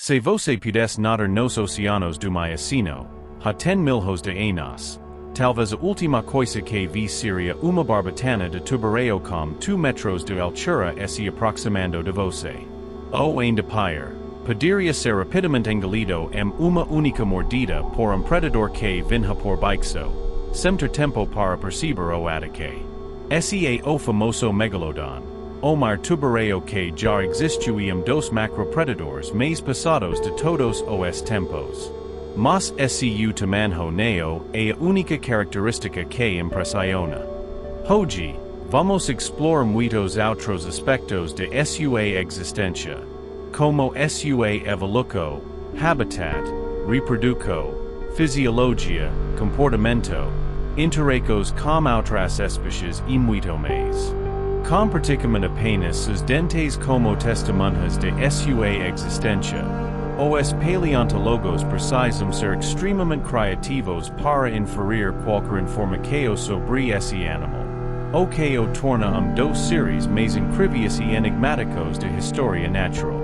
Se você pudesse nadar nos oceanos do Mioceno, há 10 milhões de anos. Talvez a última coisa que vi seria uma barbatana de tubarão com 2 metros de altura se aproximando de você. Ou ainda pior, poderia ser rapidamente engolido uma única mordida por predador que vinha por baixo, sem ter tempo para perceber o ataque. Esse é o famoso Megalodon, o mar tubarão que já existiu dos macropredadores mais passados de todos os tempos. Mas su tamanho neo é a única característica que impressiona. Hoje, vamos explorar muitos outros aspectos de sua existência, como sua evolução, habitat, reprodução, fisiologia, comportamento, interações com outras espécies e muito mais. Com praticamente apenas os dentes como testemunhas de sua existência, os paleontólogos precisam ser extremamente criativos para inferir qualquer informação sobre esse animal, o que o torna dos seres mais incríveis e enigmáticos da história natural.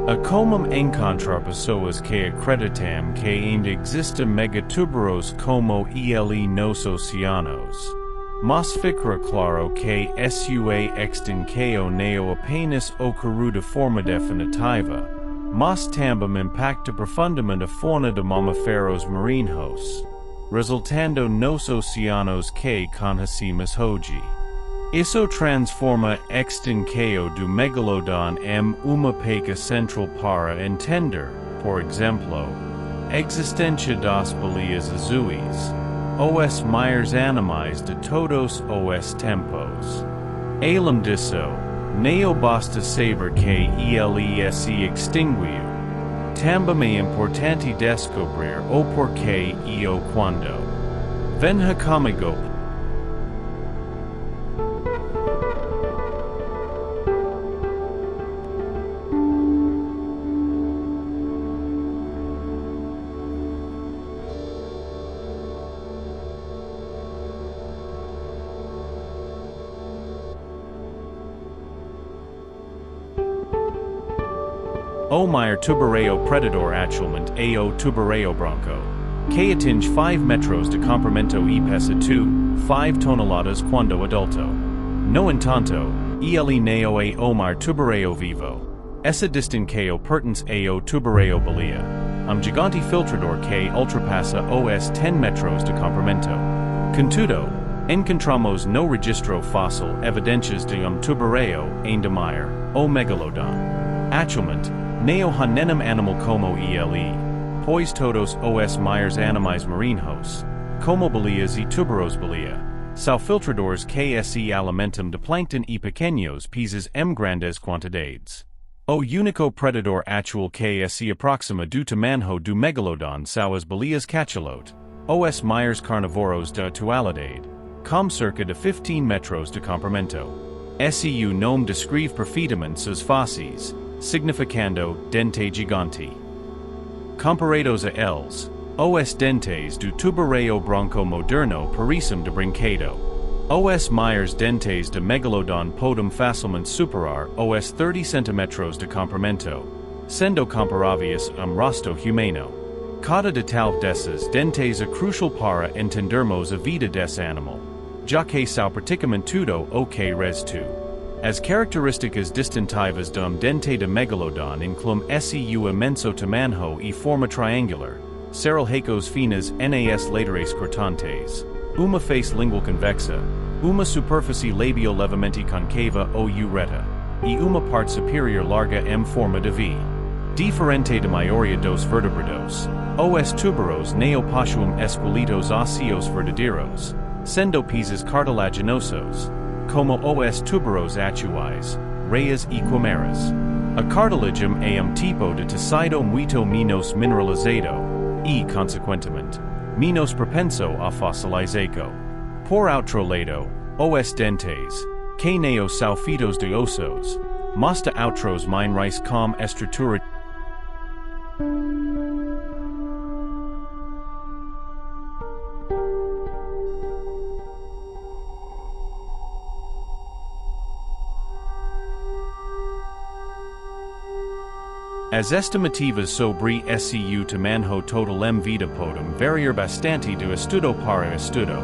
A como encontrar pessoas que acreditam que ainda existem megatubarões como ele nos oceanos. Mas fica claro que sua extinção não apenas ocorreu de forma definitiva, mas também impacta profundamente a fauna de mamíferos marinhos, resultando nos oceanos que conhecemos hoje. Isso transforma a extinção do Megalodon em uma peça central para entender, por exemplo, a existência das baleias azuis, os maiores animais de todos os tempos. Além disso, não basta saber que ele se extinguiu. Também é importante descobrir o porquê e o quando. Venha comigo. O maior tubarão predador atualmente é o tubarão branco, que atinge 5 metros de comprimento e pesa 5 toneladas quando adulto. No entanto, ele não é o maior tubarão vivo. Essa distinção pertence ao tubarão baleia, gigante filtrador que ultrapassa os 10 metros de comprimento. Contudo, encontramos no registro fóssil evidências de tubarão ainda maior, o Megalodon. Atualmente, não há nenhum animal como ele, pois todos os maiores animais marinhos, como baleias e tubarões-baleia, são filtradores que se alimentam de plâncton e pequenos peces em grandes quantidades. O único predador atual que se aproxima do tamanho do Megalodon são as baleias cachalote, os maiores carnívoros da atualidade, com cerca de 15 metros de comprimento. Su nome descreve perfeitamente seus fósseis, significando dente gigante. Comparados a eles, os dentes do tubarão branco moderno parecem de brinquedo. Os maiores dentes de Megalodon podem facilmente superar os 30 cm de comprimento, sendo comparáveis rosto humano. Cada detalhe desses dentes é crucial para entendermos a vida desse animal, já que são praticamente tudo o que restou. As características distintivas dente de Megalodon incluem seu imenso tamanho e forma triangular, serralhacos finas nas laterais cortantes, uma face lingual convexa, uma superfície labial levemente concava ou reta, e uma parte superior larga em forma de V. Diferente da maioria dos vertebrados, os tubarões não possuem esqueletos óseos verdadeiros, sendo peces cartilaginosos, como os tubarões atuais, reias e quimeras. A cartilagem é tipo de tecido muito menos mineralizado e, consequentemente, menos propenso a fossilização. Por outro lado, os dentes, que não são feitos de ossos, mas de outros minerais com estrutura As estimativas sobre SCU to manho total vida podem variar bastante do estudo para estudo,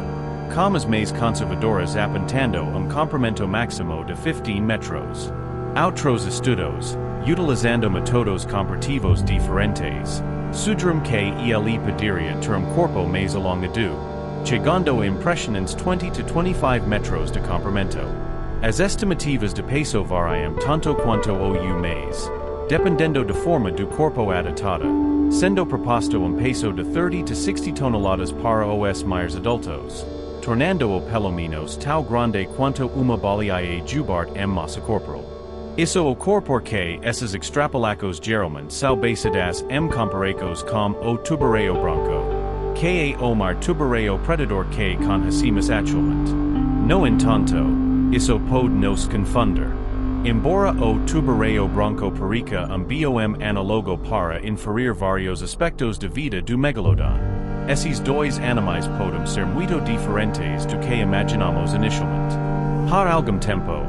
como as mais conservadoras apontando comprimento máximo de 15 metros. Outros estudos, utilizando métodos comparativos diferentes, sugerim que ele poderia ter corpo mais alongado, chegando a impressionantes 20 to 25 metros de comprimento. As estimativas de peso variam tanto quanto o mais, dependendo da forma do corpo adaptada, sendo proposto peso de 30 to 60 toneladas para os mais adultos, tornando-o pelo menos tão grande quanto uma baleia jubarte massa corporal. Isso ocorre porque esses extrapolacos geralmente são baseadas comparados com o tubarão branco, que é o maior tubarão predador que conhecemos atualmente. No entanto, isso pode nos confundir. Embora o tubarão branco perica biom análogo para inferir vários aspectos da vida do Megalodon, esses dois animais podem ser muito diferentes do que imaginamos inicialmente. Há algum tempo,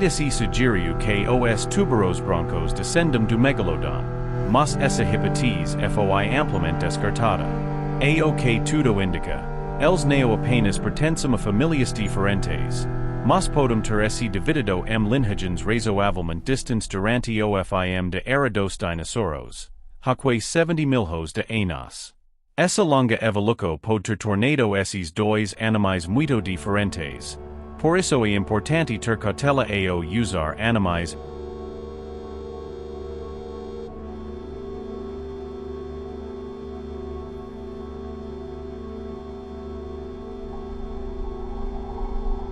se sugeriu que os tubarões brancos descendem do Megalodon, mas essa hipótese foi amplamente descartada. O que tudo indica, eles não apenas pertencem a famílias diferentes, mas podem ter se dividido linhagens razoavelmente distantes durante o fim da era dos dinossauros, há quase 70 milhões de anos. Essa longa evolução pode ter tornado esses dois animais muito diferentes. Por isso é importante ter cautela ao usar animais.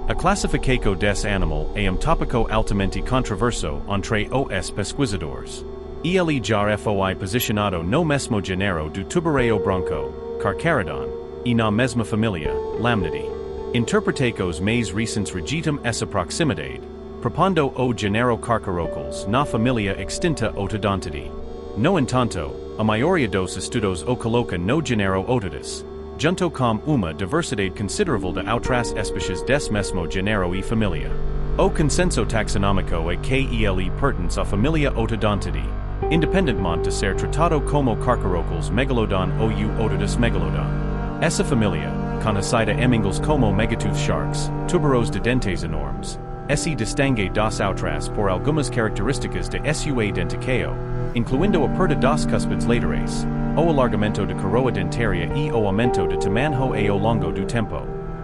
A classificação desse animal é tópico altamente controverso entre os pesquisadores. Ele já foi posicionado no mesmo gênero do tubarão branco, Carcharodon, e na mesma família, Lamnidae. Interpretações mais recentes rejeitam essa proximidade, propondo o gênero Carcharocoles na família extinta Otodontidae. No entanto, a maioria dos estudos o coloca no gênero Otodus, junto com uma diversidade considerável de outras espécies desse mesmo gênero e família. O consenso taxonômico é que ele pertence à família Otodontidae, independentemente de ser tratado como Carcharocoles Megalodon ou Otodus Megalodon. Essa família, conhecida em inglês como megatooth sharks, tubarões de dentes enormes, se distingue dos outras por algumas características de sua dentição, incluindo a perda dos cúspides laterais, o alargamento da coroa dentária e o aumento de tamanho ao longo do tempo.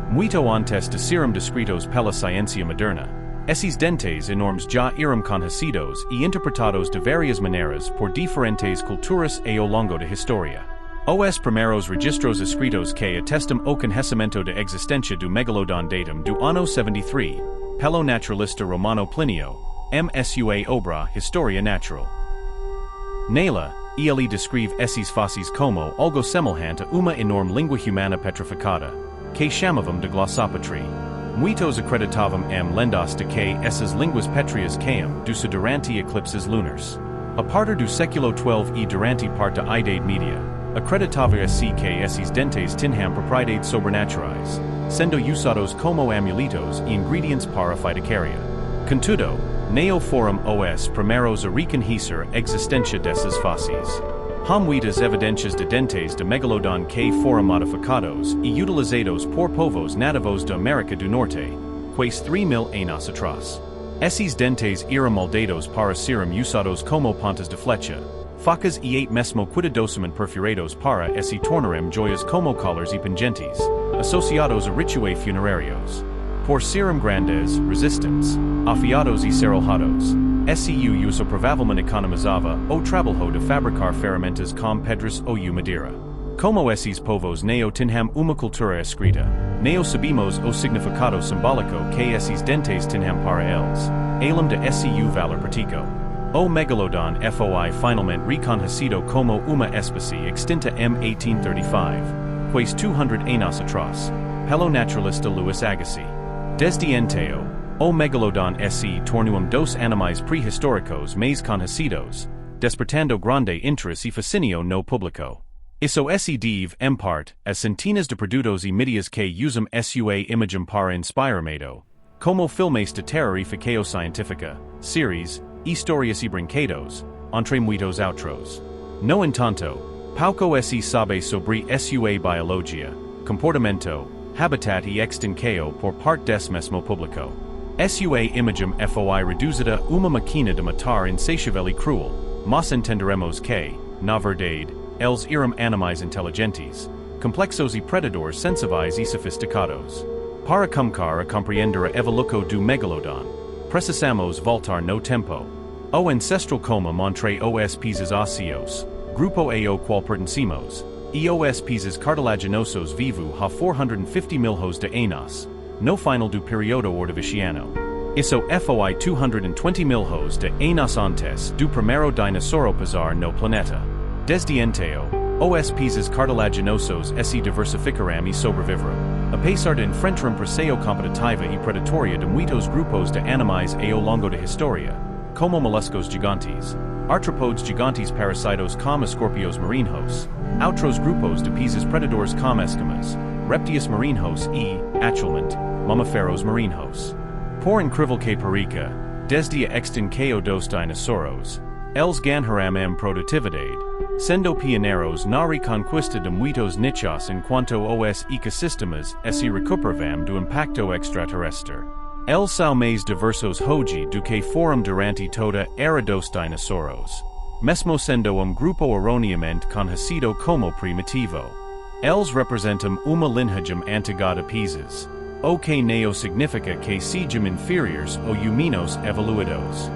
Muito antes de serem descritos pela ciência moderna, esses dentes enormes já eram conhecidos e interpretados de várias maneiras por diferentes culturas ao longo da história. Os primeiros registros escritos que atestam o conhecimento da existência do Megalodon datam do ano 73, pelo naturalista romano Plinio, sua obra Historia Natural. Nela, ele descreve esses fósseis como algo semelhante a uma enorme língua humana petrificada, que chamavam de glossopatry. Muitos acreditavam lendas de que essas línguas pétreas caíam durante eclipses lunares. A partir do século XII e durante parte da Idade Média, acreditava-se que esses dentes tinham propriedades sobrenaturais, sendo usados como amuletos e ingredientes para a feitiçaria. Contudo, não foram os primeiros a reconhecer a existência desses fósseis. Há muitas evidências de dentes de Megalodon que foram modificados e utilizados por povos nativos da América do Norte, quase 3.000 anos atrás. Esses dentes eram moldados para serem usados como pontas de flecha, facas e até mesmo cuidadosamente perfurados para se tornarem joias como collars e pingentes, associados a rituais funerários. Por serem grandes, resistentes, afiados e serralhados, seu uso provavelmente economizava o trabalho de fabricar ferramentas com pedras ou madeira. Como esses povos não tinham uma cultura escrita, não sabemos o significado simbólico que esses dentes tinham para eles, além de seu valor prático. O Megalodon foi finalmente reconhecido como uma espécie extinta em 1835, quase 200 anos atrás, pelo naturalista Louis Agassiz. Desde então, o Megalodon se tornou dos animais pré-históricos mais conhecidos, despertando grande interesse e fascínio no público. Isso se deve, em parte, às centenas de produtos e mídias que usam sua imagem para inspirar medo, como filmes de terror e ficção científica, séries, histórias e brinquedos, entre muitos outros. No entanto, pouco se sabe sobre sua biologia, comportamento, habitat e extinção por parte desse mesmo público. Sua imagem foi reduzida uma máquina de matar insatiável e cruel, mas entenderemos que, na verdade, eles eram animais inteligentes, complexos e predadores sensíveis e sofisticados. Para começar a compreender a evolução do Megalodon, precisamos voltar no tempo. O ancestral como entre os peces óseos, grupo ao qual pertencemos, e os peces cartilaginosos vivo há 450 mil de anos, no final do período ordoviciano. Isso foi 220 mil de anos antes do primeiro dinossauro pisar no planeta. Desde então, os peces cartilaginosos se diversificaram e sobreviveram, apesar de enfrentar pressão competitiva e predatória de muitos grupos de animais ao longo da história, como moluscos gigantes, artrópodes gigantes parasitos como escorpios marinhos, outros grupos de peces predadores como escamas, répteis marinhos e, atualmente, mamíferos marinhos. Por incrível que pareça, desde a extinção dos dinossauros, eles ganharam produtividade, sendo pioneiros na reconquista de muitos nichos enquanto os ecossistemas se recuperavam do impacto extraterrestre. Eles são mais diversos hoje do que foram durante toda a era dos dinossauros, mesmo sendo grupo erroneamente conhecido como primitivo. Eles representam uma linhagem antiga de peces, o que não significa que sejam inferiores ou menos evoluídos.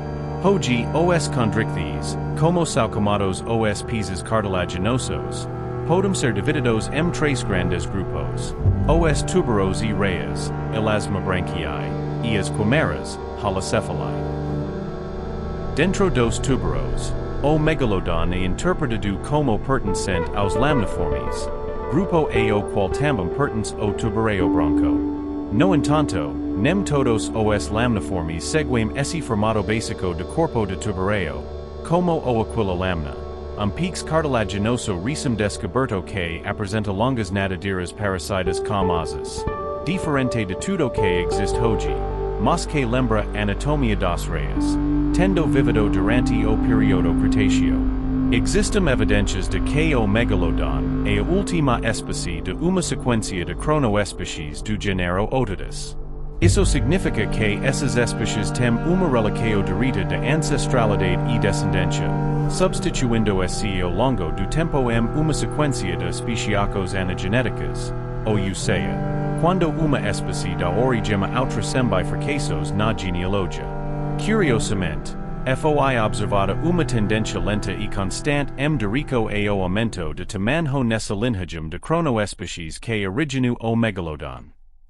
Hoje os condrictes, como são chamados os peces cartilaginosos, podem ser divididos em três grandes grupos: os tuberos e reis, elasmobranchiae, e as quimeras, holocephali. Dentro dos tuberos, o Megalodon é interpretado como pertencente aos lamniformes, grupo ao qual também pertence o tubarão branco. No entanto, nem todos os lamniformes seguem esse formato básico de corpo de tubarão, como o aquila lamna, pix cartilaginoso recém descoberto que apresenta longas nadadeiras parasitas como asas. Diferente de tudo que existe hoje, mas que lembra anatomia das reis, tendo vivido durante o período Cretáceo. Existem evidências de que o Megalodon é a última espécie de uma sequência de cronoespécies do gênero Otodus. Isso significa que essas espécies têm uma relação direta de ancestralidade e descendência, substituindo-se ao longo do tempo em uma sequência de especiacos anagenéticas, ou seja, quando uma espécie dá origem a outra sem bifurcações na genealogia. Curiosamente, foi observada uma tendência lenta e constante direito ao aumento de tamanho nessa linhagem de cronoespécies que originou o Megalodon.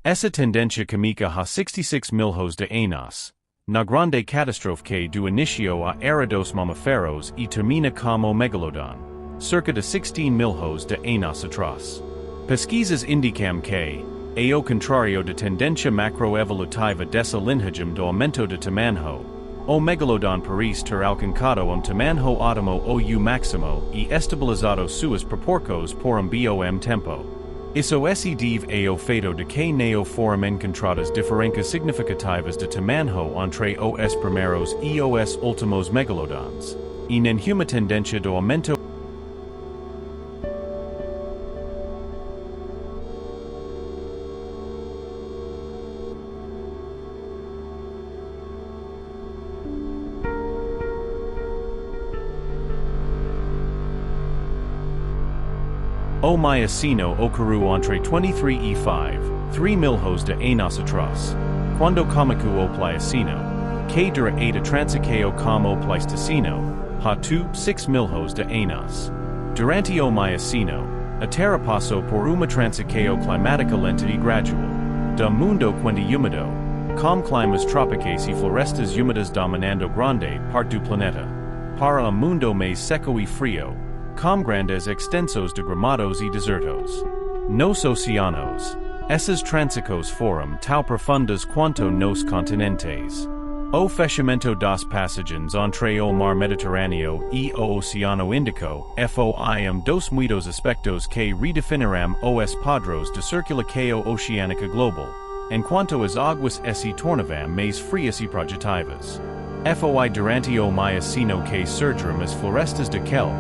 Essa tendência comienza há 66 mil de anos, na grande catástrofe que do início à era dos mamíferos e termina como o Megalodon, cerca de 16 mil de anos atrás. Pesquisas indicam que, ao contrário da tendência macroevolutiva dessa linhagem do aumento de tamanho, o Megalodon parece ter alcançado tamanho ótimo ou máximo e estabilizado suas proporções por bom tempo. Isso se deve ao fato de que não foram encontradas diferenças significativas de tamanho entre os primeiros e os últimos Megalodons, e nenhuma tendência do aumento. O Mioceno ocorreu entre 23 e 5, 3 mil de anos atrás, quando começou o Plioceno, que dura a transição como o Pleistoceno, há 6 mil de anos. Durante o Mioceno, a Terra passou por uma transição climática lenta e gradual, do mundo quente úmido, com climas tropicais e florestas úmidas dominando grande parte do planeta, para um mundo mais seco e frio, com grandes extensões de gramados e desertos. Nos oceanos, essas transições foram tão profundas quanto nos continentes. O fechamento das passagens entre o mar Mediterrâneo e o Oceano Índico foi dos muitos aspectos que redefiniram os padrões de circulação oceânica global, enquanto as águas se tornavam mais frias e projetivas. Foi durante o Mioceno que surgiram as florestas de kelp,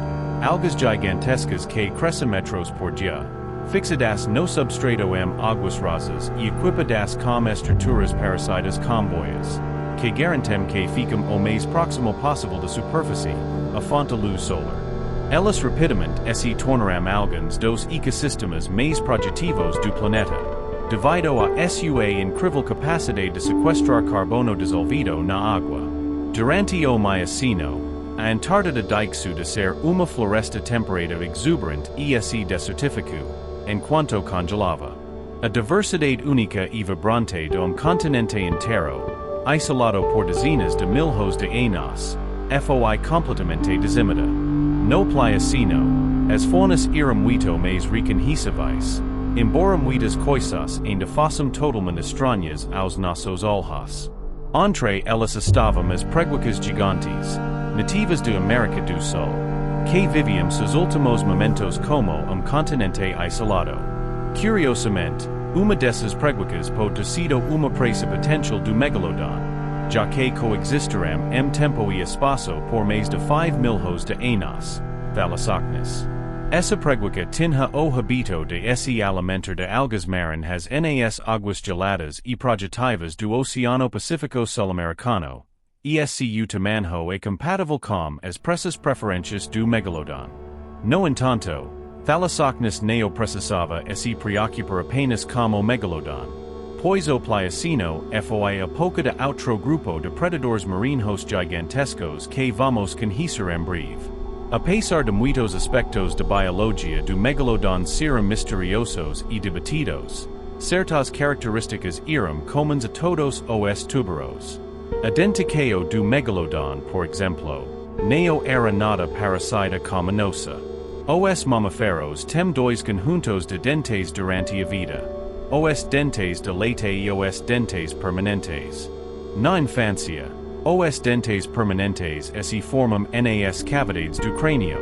algas gigantescas que crescemetros por dia, fixadas no substrato águas rasas e equipadas com estruturas parasitas comboias, que garantem que ficam o mais próximo possível da superfície, a fonte luz solar. Elas rapidamente se tornarão alguns dos ecossistemas mais produtivos do planeta, devido a sua incrível capacidade de sequestrar carbono dissolvido na água. Durante o Mioceno, a Antártida deixou de ser uma floresta temperada exuberante e se desertificou, enquanto congelava. A diversidade única e vibrante do continente inteiro, isolado por dezenas de milhões de anos, foi completamente dizimada. No Plioceno, as faunas eram muito mais reconhecíveis, embora muitas coisas ainda fossem totalmente estranhas aos nossos olhos. Entre elas estavam as preguicas gigantes, nativas da América do Sul, que viviam seus últimos momentos como continente isolado. Curiosamente, uma dessas preguicas pode ter sido uma presa potencial do Megalodon, já que coexistirão tempo e espaço por mais de 5 milhões de anos. Thalassochnus. Essa preguica tinha o habito de se alimentar de algas marinhas nas águas geladas e projetivas do Oceano Pacífico Sul-Americano, ESCU tamanho compatível com as presas preferências do Megalodon. No entanto, Thalassochnus não precisava se preocupar apenas com o Megalodon, pois o Plioceno foi a pouca de outro grupo de predadores marinhos gigantescos que vamos conhecer em breve. Apesar de muitos aspectos de biologia do Megalodon serem misteriosos e debatidos, certas características eram comuns a todos os tubarões. A denticaio do Megalodon, por exemplo, não era nada parecida com a nossa. Os mamíferos têm dois conjuntos de dentes durante a vida, os dentes de leite e os dentes permanentes. Na infância, os dentes permanentes se formam nas cavidades do crânio,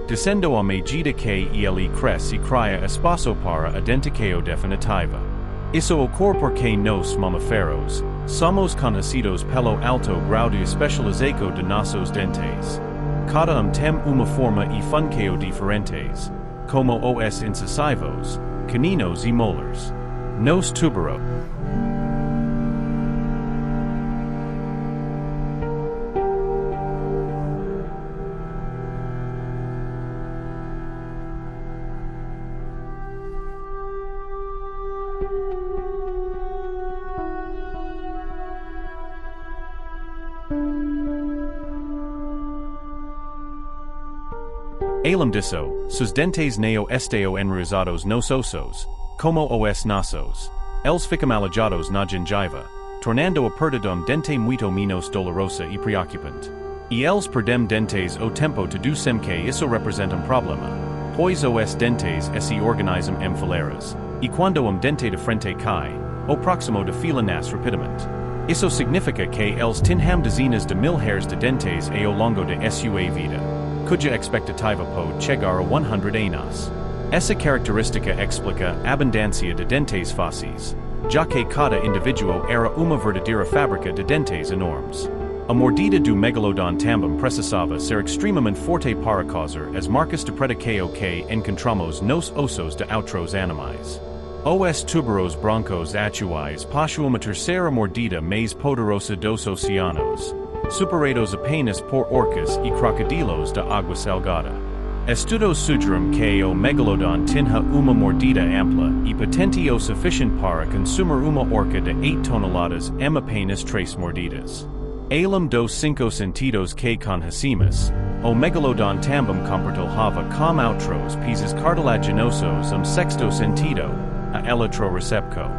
descendo à medida que ele cresce e cria espaço para a denticaio definitiva. Isso ocorre porque nós mamíferos somos conhecidos pelo alto grau de especialização de nossos dentes. Cada tem uma forma e função diferentes, como os incisivos, caninos e molars. Nos tubarões. Além disso, sus dentes não estão enraizados nos ossos, como os nossos. Eles ficam alojados na gengiva, tornando a perda dente muito menos dolorosa e preocupante. E eles perdem dentes o tempo todo sem que isso represente problema, pois os dentes se organizam em fileiras, e quando dente de frente cai, o próximo de fila nasce rapidamente. Isso significa que eles têm dezenas de mil hairs de dentes ao longo de sua vida, cuja expectativa pode chegar a 100 anos. Essa característica explica a abundância de dentes fósseis, já que cada indivíduo era uma verdadeira fábrica de dentes enormes. A mordida do Megalodon também precisava ser extremamente forte para causar as marcas de predação que encontramos nos ossos de outros animais. Os tubarões brancos atuais possuem a terceira mordida mais poderosa dos oceanos, superados apenas por orcas e crocodilos de água salgada. Estudos sugerem que o Megalodon tinha uma mordida ampla e potente o suficiente para consumir uma orca de 8 toneladas em apenas 3 mordidas. Além dos 5 sentidos que conhecemos, o Megalodon também compartilhava com outros peces cartilaginosos sexto sentido, a electroreception.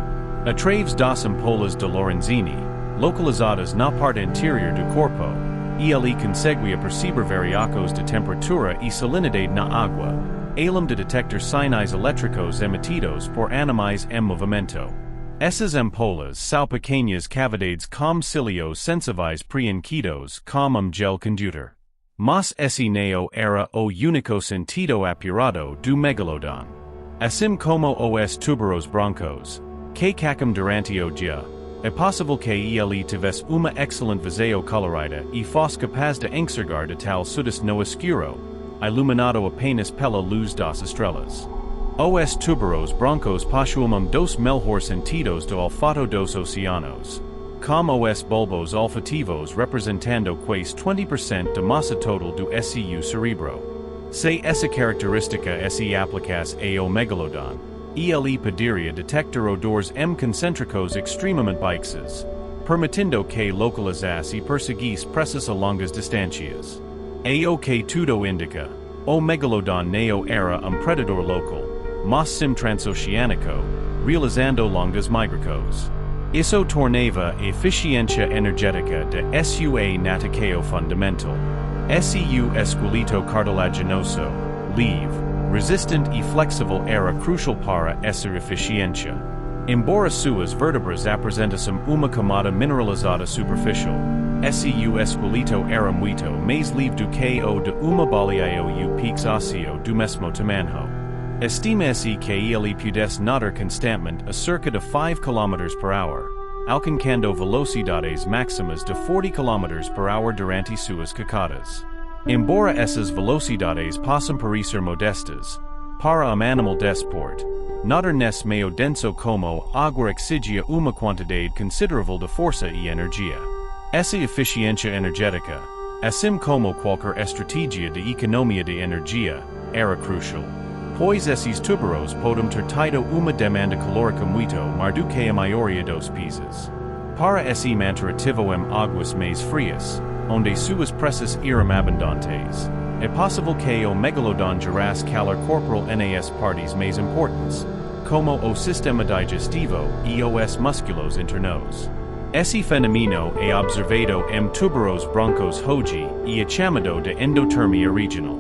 Através das ampolas de Lorenzini, localizadas na parte interior do corpo, ele conseguia perceber variações de temperatura e salinidade na água, além de detectar sinais elétricos emitidos por animais em movimento. Essas ampolas são pequenas cavidades com cílios sensíveis preenchidos com gel condutor. Mas esse não era o único sentido apurado do Megalodon. Assim como os tubarões brancos, que cacam durante o dia, É possível que ele tivesse uma excelente visão colorida e fosse capaz de enxergar de tal sudis no escuro, iluminado apenas pela luz das estrelas. Os tubarões brancos possuem dos melhores sentidos do olfato dos oceanos, como os bulbos olfativos representando quase 20% da massa total do seu cerebro. Se essa característica se aplicasse ao Megalodon, ele poderia detectar odores concêntricos extremamente baixos, permitindo que localizasse e perseguisse presas a longas distâncias. O que tudo indica, o Megalodon não era predador local, mas sim transoceânico, realizando longas migrações. Isso tornava a eficiência energética de sua nataceo fundamental. Seu esqueleto cartilaginoso, leve, resistant e flexível era crucial para essa eficiência. Embora suas vértebras apresentassem uma camada mineralizada superficial, seu esqueleto era muito mais leve do que o de uma baleia ou piques ósseo do mesmo tamanho. Estima-se que ele pudesse nadar constantemente a cerca de 5 km por hora, alcançando velocidades máximas de 40 km por hora durante suas cacadas. Embora essas velocidades possam parecer modestas, para animal desporto, nadar nesse meio denso como água exigia uma quantidade considerável de força e energia. Essa eficiência energética, assim como qualquer estratégia de economia de energia, era crucial, pois esses tubarões podem ter tido uma demanda calórica muito maior do que a maioria dos peces. Para esse manter ativo em águas mais frias, onde suas presas eram abundantes, é possível que o Megalodon gerasse calor corporal nas partes mais importantes, como o sistema digestivo e os músculos internos. Esse fenômeno é observado em tubarões brancos hoje e é chamado de endotermia regional.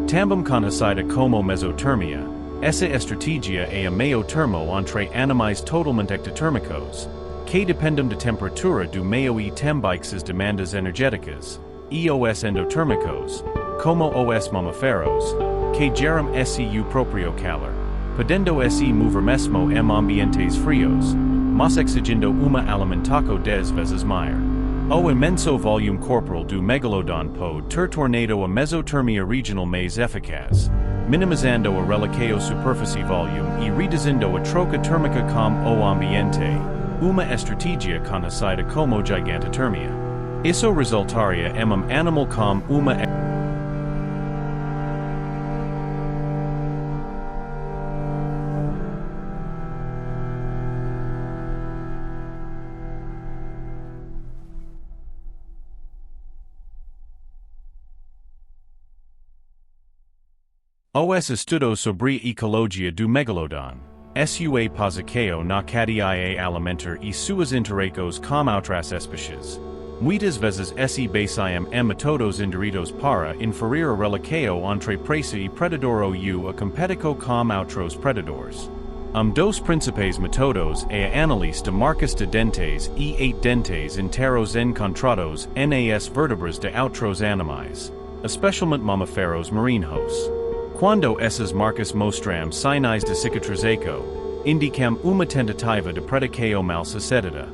Também conhecida como mesotermia, essa estratégia é a meio termo entre animais totalmente ectotérmicos, que dependem da temperatura do meio e têm baixas demandas energéticas, e os endotérmicos, como os mamíferos, que geram seu próprio calor, podendo se mover mesmo em ambientes frios, mas exigindo uma alimentação 10 vezes maior. O imenso volume corporal do Megalodon pode ter tornado a mesotermia regional mais eficaz, minimizando a relação superfície-volume e reduzindo a troca térmica com o ambiente, uma estratégia conhecida como gigantotermia. Isso resultaria em animal com uma Os estudos sobre ecologia do Megalodon, sua posição na cadeia alimentar e suas interações com outras espécies. Muitas vezes se baseiam em métodos indiretos para inferir a relação entre presa e predador ou a competição com outros predadores. Dos principais métodos é a análise de marcas de dentes e 8 dentes inteiros encontrados nas vértebras de outros animais, especialmente mamíferos marinhos. Quando essas marcas mostram sinais de cicatrização, indicam uma tentativa de predação mal sucedida.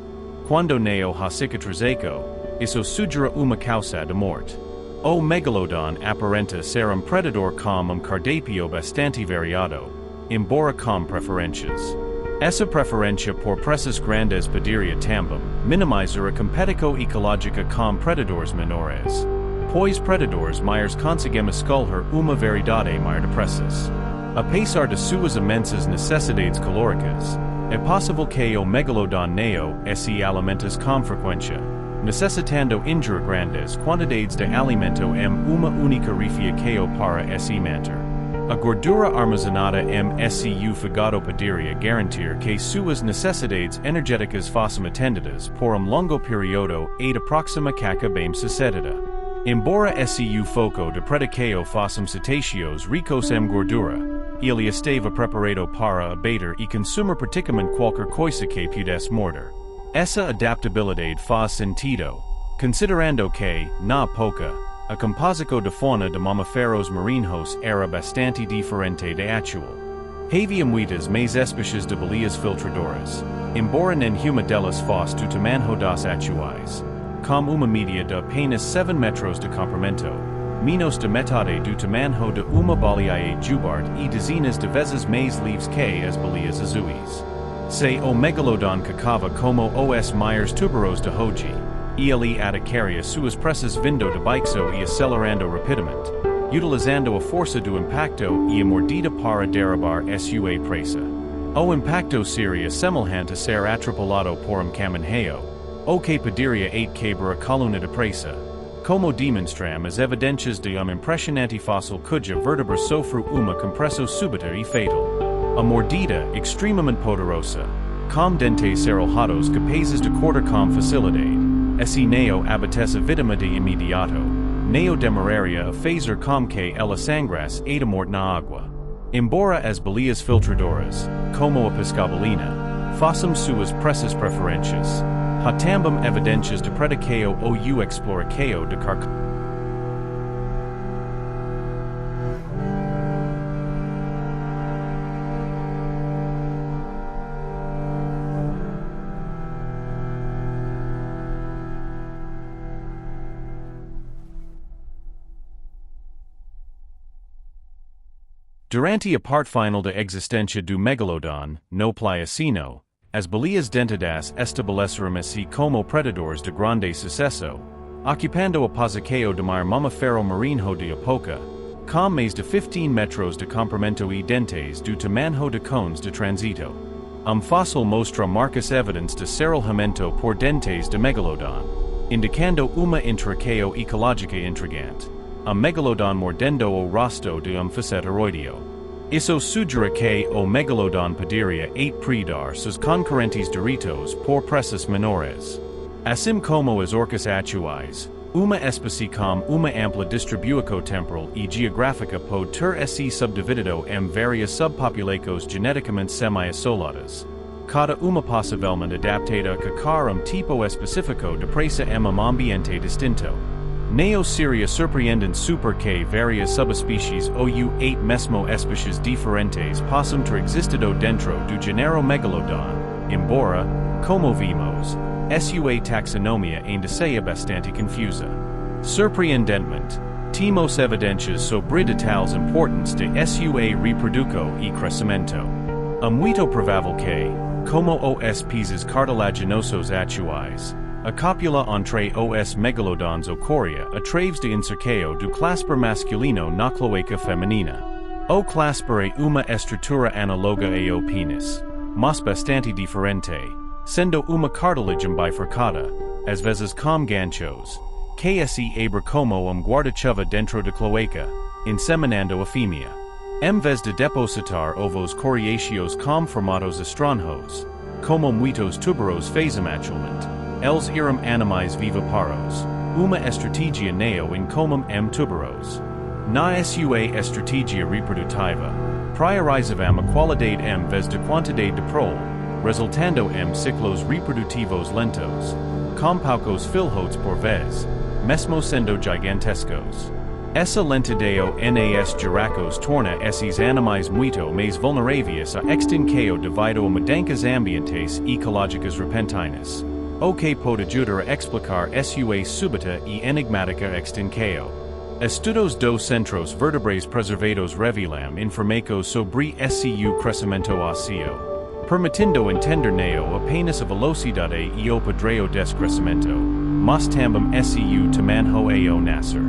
Quando não há cicatrização, isso sugere uma causa de morte. O Megalodon aparenta ser predador com cardápio bastante variado, embora com preferências. Essa preferência por presas grandes poderia também minimizar a competição ecológica com predadores menores, pois predadores maiores conseguem escolher uma variedade maior de presas. Apesar de suas imensas necessidades calóricas, é possível que o Megalodon não se alimenta com frequência, necessitando ingerir grandes quantidades de alimento em uma única refeição para se manter. A gordura armazenada em seu fígado poderia garantir que suas necessidades energéticas fossem atendidas por longo período e de próxima caca bem sucedida. Embora seu foco de predação fossem cetáceos ricos em gordura, ele estava preparado para abater e consumir praticamente qualquer coisa que pudesse morder. Essa adaptabilidade faz sentido, considerando que, na época, a composição de fauna de mamíferos marinhos era bastante diferente da atual. Havium muitas mais especies de Baleas filtradoras. Embora nenhuma delas fosse do tamanho das atuais. Com uma média de apenas 7 metros de comprimento. Menos de metade do tamanho de uma baleia jubarte e dezenas de vezes mais leves que as baleias azuis. Se o Megalodon cacava como os maiores tubarões de hoje, ele adquiria suas pressas vindo de baixo e acelerando rapidamente, utilizando a força do impacto e a mordida para derrubar sua presa. O impacto seria semelhante a ser atropelado por caminhão, o que poderia quebrar a coluna de presa. Como demonstram as evidências de impressionante fóssil cuja vértebra sofre uma compressão súbita e fatal. A mordida, extremamente poderosa, com dentes serrados capazes de cortar com facilidade, esse neo abastece a vítima de imediato, neo demoraria a fazer com que ela sangrasse e morte na água. Embora as baleias filtradoras, como a pescabalina, façam suas pressas preferências, há também evidências de predicao ou exploracao de carcão. Durante a parte final da existência do Megalodon, no Plioceno, as baleias dentadas estabeleceram-se como predadores de grande sucesso, ocupando a posição de maior mamífero marinho de época, com mais de 15 metros de comprimento e dentes do tamanho de cones de transito. Fóssil mostra marcas evidentes de serralhamento por dentes de Megalodon, indicando uma interação ecológica intrigante. Megalodon mordendo o rosto de facetaroideo. Isso sugere que o Megalodon poderia predar seus concorrentes direitos por preços menores. Assim como as orcas atuais, uma espécie com uma ampla distribuição temporal e geográfica pode ter se subdividido em várias subpopulações geneticamente semi-isoladas. Cada uma possivelmente adaptada a cacar tipo específico de presa em ambiente distinto. Neo seria surpreendente super que várias subespecies ou 8 mesmo especies diferentes possam ter existido dentro do gênero Megalodon, embora, como vimos, sua taxonomia ainda seja bastante confusa. Surpreendentemente, temos evidências sobre detalhes importantes de sua reprodução e crescimento. Muito provável que, como os peces cartilaginosos atuais, a cópula entre os megalodons ocorria através de inserção do clasper masculino na cloaca feminina. O clasper é uma estrutura análoga ao pênis, mas bastante diferente, sendo uma cartilagem bifurcada, às vezes com ganchos, que se abre como guarda-chuva dentro da cloaca, inseminando a fêmea. Em vez de depositar ovos coriáceos com formatos estranhos, como muitos tubarões fazem atualmente, eles irão animais viviparos, uma estratégia neo incomum tubarões. Na sua estratégia reprodutiva, priorizavam a qualidade em vez de quantidade de prole, resultando em ciclos reprodutivos lentos, com poucos filhotes por vez, mesmo sendo gigantescos. Essa lentidão nas giracos torna esses animais muito mais vulneráveis a extinção devido a mudanças ambientais e ecológicas repentinas. O que pode ajudar a explicar sua súbita e enigmática extinção. Estudos dos centros vertebrados preservados revelam informações sobre seu crescimento ósseo, permitindo entender não apenas a velocidade e o padrão desse crescimento, mas também seu tamanho ao nascer.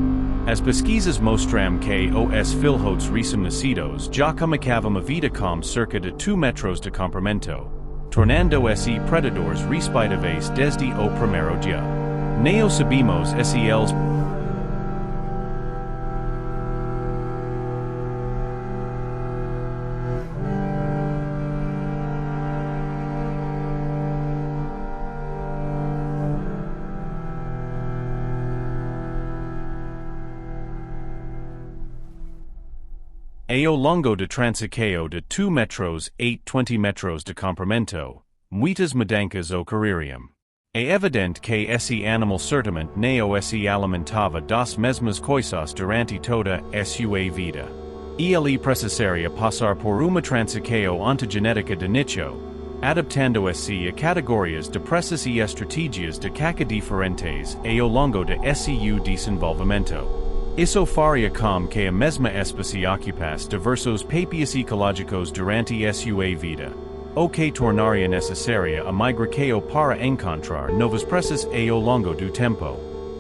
As pesquisas mostram que os filhotes recém-nascidos já comunicavam a vida com cerca de 2 metros de comprimento, tornando-se predadores respeitáveis desde o primeiro dia. Não sabemos se eles ao longo de transição de 2 metros a 20 metros de comprimento, muitas mudanças ocorreriam. É evidente que esse animal certamente não se alimentava das mesmas coisas durante toda a sua vida. Ele precisaria passar por uma transição ontogenética de nicho, adaptando-se a categorias de preços e estratégias de caca diferentes ao longo de seu desenvolvimento. Isso faria com que a mesma espécie ocupasse diversos papéis ecológicos durante sua vida, o que tornaria necessária a migração para encontrar novos preços ao longo do tempo.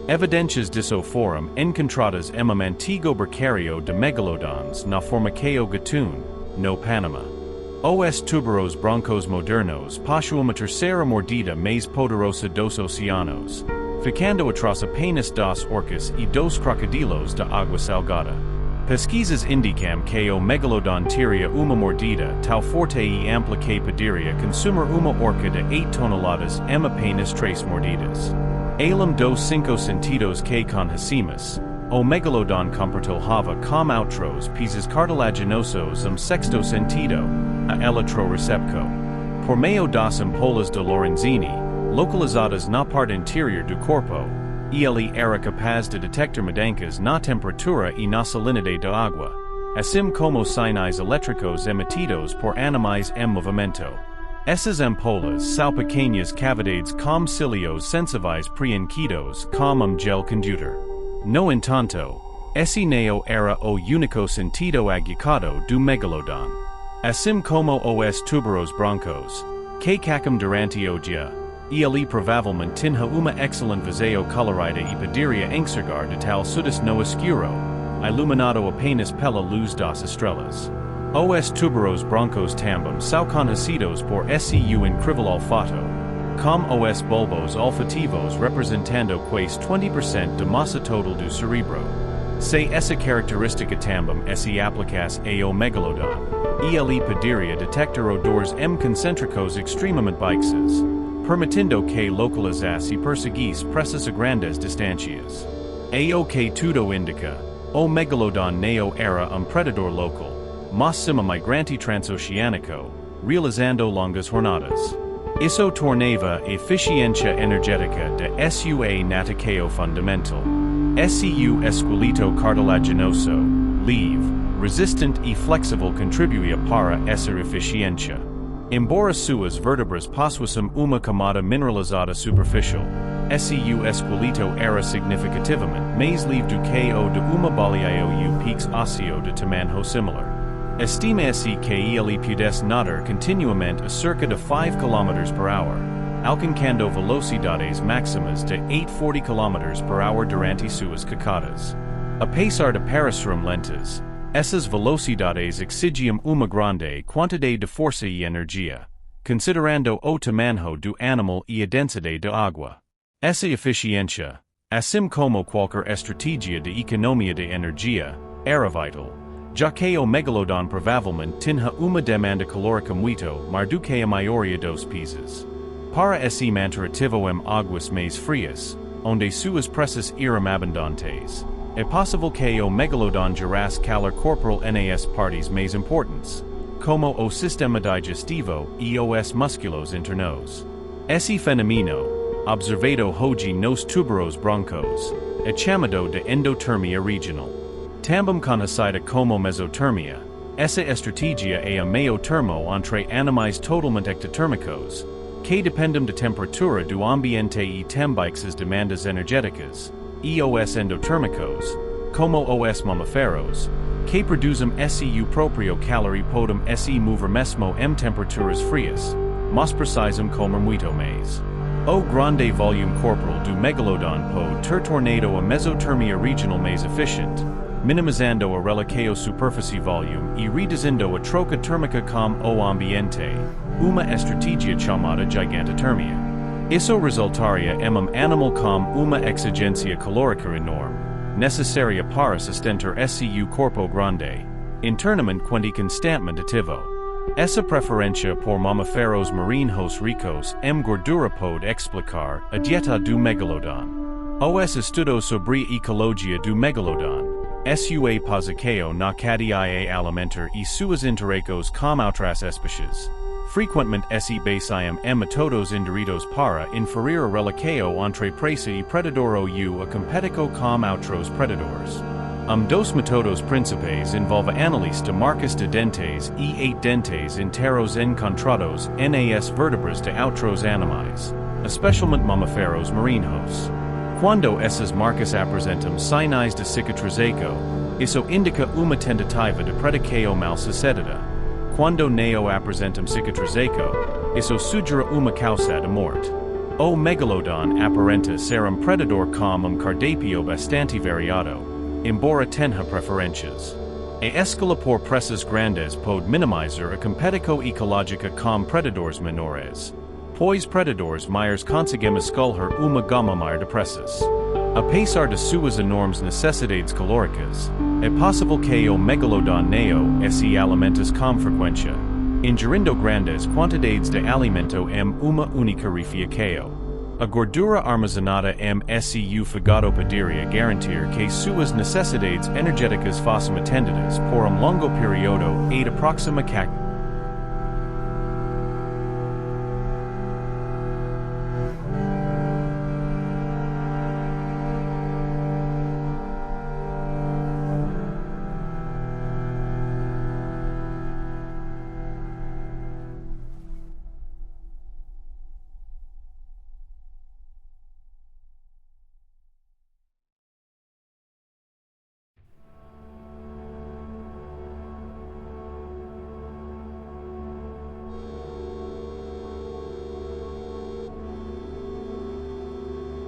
Evidências disso foram encontradas em um antigo berçário de megalodons na formação Gatun, no Panamá. Os tubarões brancos modernos possuem a terceira mordida mais poderosa dos oceanos, ficando atrás apenas das orcas e dos crocodilos de água salgada. Pesquisas indicam que o megalodon teria uma mordida tal forte e ampla que poderia consumir uma orca de 8 toneladas em apenas 3 mordidas. Além dos 5 sentidos que conhecemos, o megalodon compartilhava com outros peces cartilaginosos sexto sentido, a electroreception. Por meio das ampolas de Lorenzini, localizadas na parte interior do corpo, ele era capaz de detectar mudanças na temperatura e na salinidade da água, assim como sinais elétricos emitidos por animais em movimento. Essas ampolas são pequenas cavidades com cílios sensíveis preenchidos com gel condutor. No entanto, esse não era o único sentido aguçado do megalodon. Assim como os tubarões brancos, que cacam durante o dia, ele provavelmente tinha uma excelente visão colorida e poderia enxergar de tal sudas no escuro, iluminado apenas pela luz das estrelas. Os tubarões brancos também são conhecidos por seu incrível olfato, com os bulbos olfativos representando quase 20% da massa total do cérebro. Se essa característica também se aplicasse ao megalodon, ele poderia detectar odores concêntricos extremamente baixos, permitindo que localizasse e perseguisse presas a grandes distâncias. O que tudo indica, o megalodon não era predador local, mas sim migrante transoceânico, realizando longas jornadas. Isso tornava a eficiência energética de sua natação fundamental. Seu esqueleto cartilaginoso, leve, resistente e flexível contribuía para essa eficiência. Embora suas vértebras possuíssem uma camada mineralizada superficial, seu esqueleto era significativamente mais leve do que o de uma baleia ou piques ósseo de tamanho similar. Estima-se que ele pudesse nadar continuamente a cerca de 5 km/h, alcançando velocidades máximas de 840 km/h durante suas cacadas. Apesar de parecerem lentas, essas velocidades exigiam uma grande quantidade de força e energia, considerando o tamanho do animal e a densidade de água. Essa eficiência, assim como qualquer estratégia de economia de energia, era vital, já que o megalodon provavelmente tinha uma demanda calórica muito maior do que a maioria dos peces. Para se manter ativo em águas mais frias, onde suas presas eram abundantes, é possível que o megalodon gerasse calor corporal nas partes mais importantes, como o sistema digestivo e os músculos internos. Esse fenômeno, observado hoje nos tubarões brancos, é chamado de endotermia regional. Também conhecida como mesotermia, essa estratégia é a meio termo entre animais totalmente ectotérmicos, que dependem da temperatura do ambiente e também demandas energéticas, e os endotérmicos, como os mamíferos, que produzem seu próprio calor e podem se mover mesmo em temperaturas frias, mas precisam comer muito mais. O grande volume corporal do megalodon pode ter tornado a mesotermia regional mais eficiente, minimizando a relação superfície-volume e reduzindo a troca térmica com o ambiente, uma estratégia chamada gigantotermia. Isso resultaria em animal com uma exigência calórica enorme, necessária para sustentar seu corpo grande, internamente quando constantemente ativo. Essa preferência por mamíferos marinhos ricos em gordura pode explicar a dieta do megalodon. Os estudos sobre a ecologia do megalodon, sua posição na cadeia alimentar e suas interacções com outras espécies, frequentemente se baseiam em métodos indiretos para inferir a relação entre presa e predador ou a competição com outros predadores. Dos metodos principes involve analise de marcas de dentes e 8 dentes enteros encontrados nas vertebras de outros animais, especialmente mamíferos marinhos. Quando essas marcas apresentam sinais de cicatrização, isso indica uma tentativa de predicação mal sucedida. Quando não apresentam cicatrização, isso sugere uma causa de morte. O Megalodon aparenta ser predador com cardápio bastante variado, embora tenha preferências. A escala por presas grandes pode minimizar a competição ecológica com predadores menores, pois predadores maiores conseguem escolher uma gama maior de presas. Apesar de suas enormes necessidades calóricas, é possível que o Megalodon não se alimente com frequência, ingerindo grandes quantidades de alimento uma única refeição. A gordura armazenada seu fígado poderia garantir que suas necessidades energéticas fossem atendidas por longo período de aproximadamente.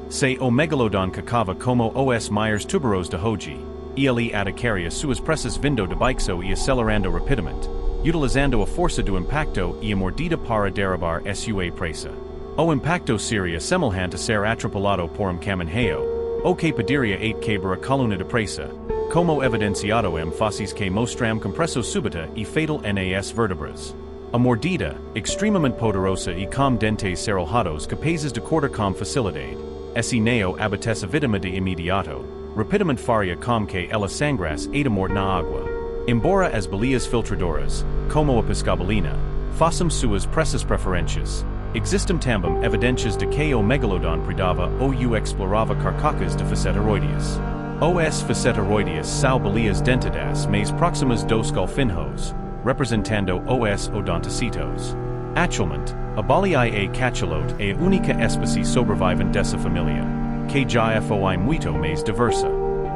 Se o Megalodon cacava como os maiores tubarões de hoje, ele atacaria suas presas vindo de baixo e acelerando rapidamente, utilizando a força do impacto e a mordida para derrubar sua presa. O impacto seria semelhante a ser atropelado por caminhão, o que poderia quebrar a coluna de presa, como evidenciado faces que mostram compressão súbita e fatal nas vértebras. A mordida, extremamente poderosa e com dentes cerrados capazes de cortar com facilidade, esse não abastece vítima de imediato, rapidamente faria com que ela sangrasse e morte na água. Embora as baleias filtradoras, como a pescabalina, façam suas presas preferências, existem também evidências de que o Megalodon predava ou explorava carcacas de facetaroides. Os facetaroides são baleias dentadas mais próximas dos golfinhos, representando os odontocitos. Atualmente, a baleia cachalote é a única espécie sobrevivente dessa família, que já foi muito mais diversa.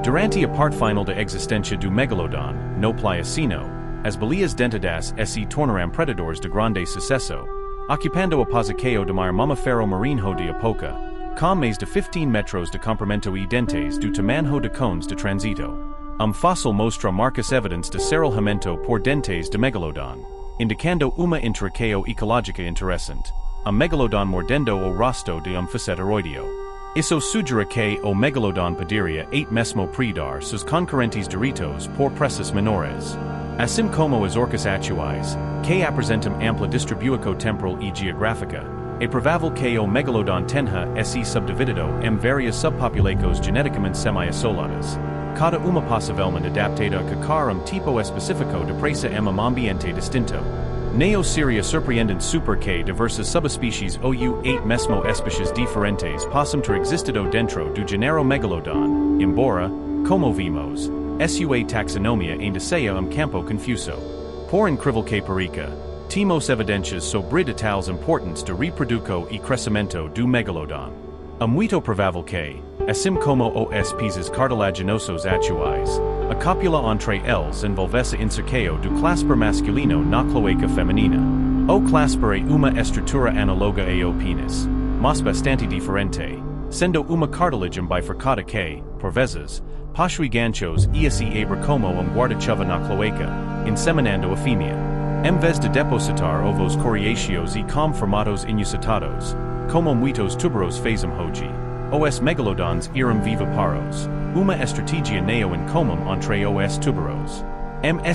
Durante a parte final da existência do Megalodon, no Plioceno, as baleias dentadas se tornaram predadores de grande sucesso, ocupando a posição de maior mamífero marinho de época, com mais de 15 metros de comprimento e dentes do tamanho de cones de transito. Fóssil mostra marcas evidentes de cerralhamento por dentes de Megalodon, indicando uma interação ecológica interessante. Megalodon mordendo o rosto de facetaroideo. Isso sugere que o Megalodon poderia mesmo predar seus concorrentes direitos por presas menores. Assim como as orcas atuais, que apresentam ampla distribuição temporal e geográfica, é provável que o Megalodon tenha se subdividido várias subpopulações geneticamente semi-isoladas, cada uma possivelmente adaptada a cacar tipo específico de presa ambiente distinto. Neo seria surpreendente super que diversas subespecies ou 8 mesmo especies diferentes possam ter existido dentro do gênero Megalodon, embora, como vimos, sua taxonomia ainda seja campo confuso. Por incrível que pareça, temos evidências sobre detalhes importantes de reprodução e crescimento do Megalodon. Muito provável que, assim como os pisos cartilaginosos atuais, a cópula entre eles envolvesse incerqueo do clasper masculino na cloaca feminina. O clasper é uma estrutura análoga ao pênis, mas bastante diferente, sendo uma cartilagem bifurcada que, por vezes, possui ganchos e se abre como guarda-chuva na cloaca, inseminando a fêmea. Em vez de depositar ovos coriáceos e com formatos inusitados, como muitos tubarões fazem hoje, os megalodons irão viviparos, uma estratégia neo incomum entre os tubarões.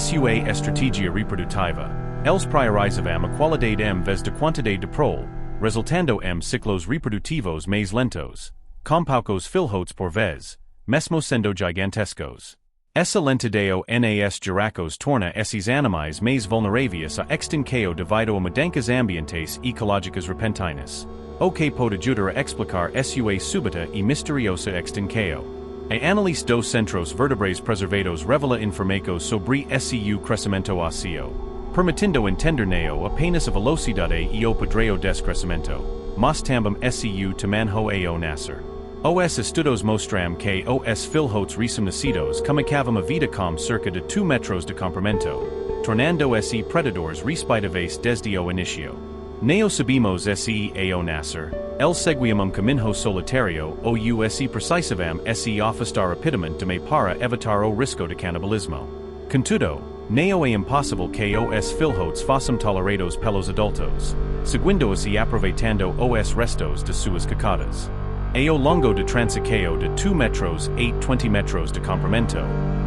Sua estratégia reprodutiva, eles priorizavam a qualidade vez de quantidade de prole, resultando ciclos reprodutivos mais lentos, com poucos filhotes por vez, mesmo sendo gigantescos. Essa lentidão nas giracos torna esses animais mais vulneráveis a extinção devido a mudanças ambientais ecológicas repentinas, o que pode ajudar a explicar sua súbita e misteriosa extinção. E analis dos centros vertebraes preservados revela informacos sobre seu crescimento ósseo, permitindo entender neo apenas a velocidade e o padrão des crescimento, mas também seu tamanho ao nascer. Os estudos mostram que os filhotes recém-nascidos comunicavam a vida com cerca de 2 metros de comprimento, tornando se predadores respeitáveis desde o início. Neo sabemos se ao nascer, el seguiam caminho solitário ou se precisavam se afastar rapidamente de para evitar o risco de canibalismo. Contudo, neo é impossível que os filhotes façam tolerados pelos adultos, seguindo-se aproveitando os restos de suas cacadas. Ao longo de transição de 2 metros a 20 metros de comprimento,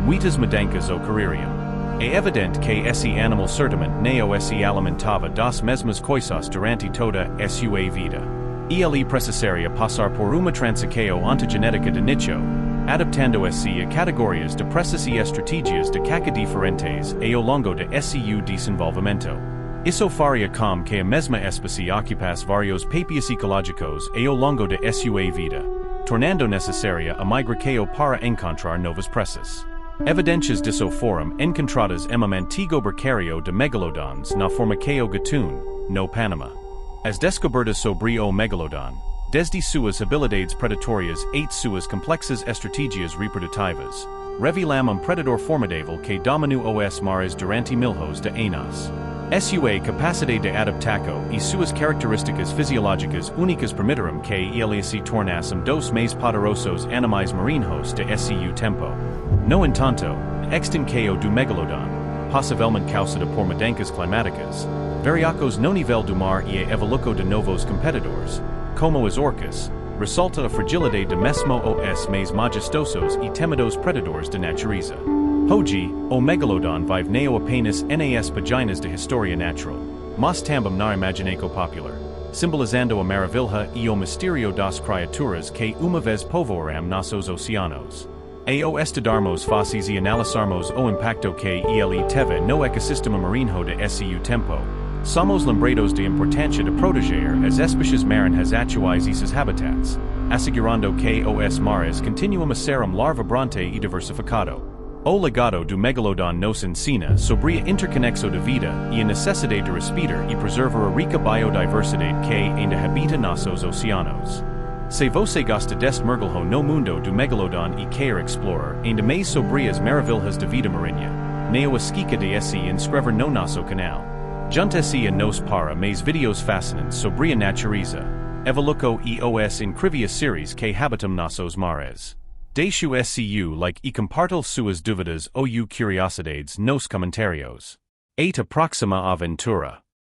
muitas mudanças ocorreriam. É evidente que esse animal certamente não se alimentava das mesmas coisas durante toda a sua vida. Ele precisaria passar por uma transição ontogenética de nicho, adaptando-se a categorias de preços e estratégias de caça diferentes ao longo de seu desenvolvimento. Isso faria com que a mesma espécie ocupasse vários papéis ecológicos ao longo de sua vida, tornando necessária a migração para encontrar novas presas. Evidências disso foram encontradas em um antigo berçário de megalodons na formação Gatun, no Panama. As descobertas sobre o megalodon, desde suas habilidades predatórias a suas complexas estratégias reprodutivas, revelam predador formidável que dominou os mares durante milhões de anos. Sua capacidade de adaptação e suas características fisiológicas únicas permitiram que ele se tornassem dos mais poderosos animais marinhos de seu tempo. No entanto, a extinção do megalodon, possivelmente causada por mudanças climáticas, variacos no nível do mar e a evolução de novos competidores, como as orcas, resulta a fragilidade de mesmo os mais majestosos e temidos predadores de natureza. Hoje, o megalodon vive não apenas nas páginas de história natural, mas também na imaginação popular, simbolizando a maravilha e o mistério das criaturas que uma vez povoaram nossos oceanos. Ao estudarmos fósseis e analisarmos o impacto que ele teve no ecossistema marinho de seu tempo, somos lembrados da importância de proteger as espécies marinhas atuais e seus habitats, assegurando que os mares continuam a ser lar vibrante e diversificado. O legado do megalodon nos ensina sobre a interconexão de vida e a necessidade de respirar e preservar a rica biodiversidade que ainda habita nossos oceanos. Se você gosta deste mergulho no mundo do megalodon e quer explorar ainda mais sobre as maravilhas da vida marinha, não esqueça de se inscrever no nosso canal. Junte-se a nos para mais vídeos fascinantes sobre a natureza, evolução e os incríveis seres que habitam nossos mares. Deixe seu like e compartilhe suas dúvidas ou curiosidades nos comentários. Até a próxima aventura.